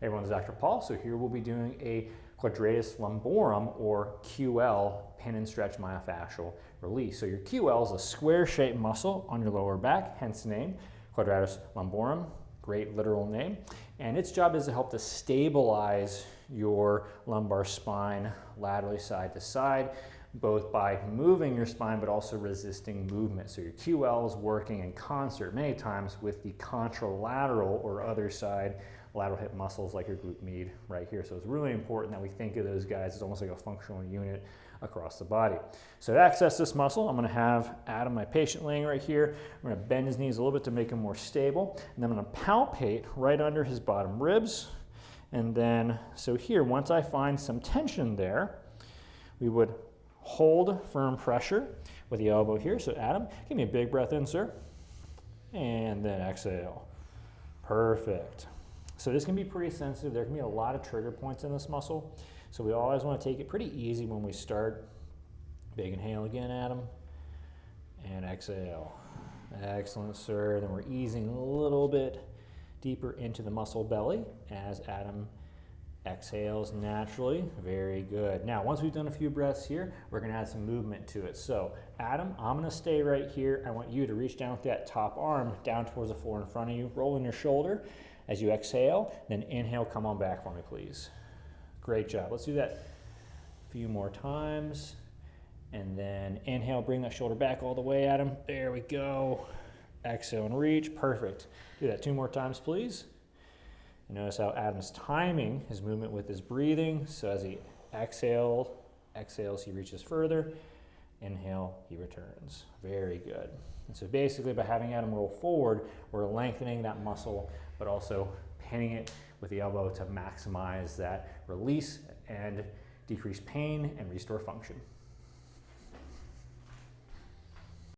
Everyone's Dr. Paul, so here we'll be doing a Quadratus Lumborum, or QL, pin and stretch myofascial release. So your QL is a square-shaped muscle on your lower back, hence the name, Quadratus Lumborum, great literal name. And its job is to help to stabilize your lumbar spine laterally side to side, both by moving your spine but also resisting movement. So your QL is working in concert many times with the contralateral or other side lateral hip muscles like your glute med right here. So it's really important that we think of those guys as almost like a functional unit across the body. So to access this muscle, I'm going to have Adam, my patient, laying right here. I'm going to bend his knees a little bit to make him more stable, and then I'm going to palpate right under his bottom ribs. And then, so here, once I find some tension there, we would hold firm pressure with the elbow here. So Adam, give me a big breath in, sir. And then exhale. Perfect. So this can be pretty sensitive. There can be a lot of trigger points in this muscle. So we always want to take it pretty easy when we start. Big inhale again, Adam. And exhale. Excellent, sir. Then we're easing a little bit deeper into the muscle belly as Adam exhales naturally. Very good. Now, once we've done a few breaths here, we're going to add some movement to it. So, Adam, I'm going to stay right here. I want you to reach down with that top arm down towards the floor in front of you, rolling your shoulder as you exhale. Then inhale, come on back for me, please. Great job. Let's do that a few more times. And then inhale, bring that shoulder back all the way, Adam. There we go. Exhale and reach. Perfect. Do that 2 more times, please. Notice how Adam's timing his movement with his breathing. So as he exhales, he reaches further. Inhale, he returns. Very good. And so basically by having Adam roll forward, we're lengthening that muscle, but also pinning it with the elbow to maximize that release and decrease pain and restore function.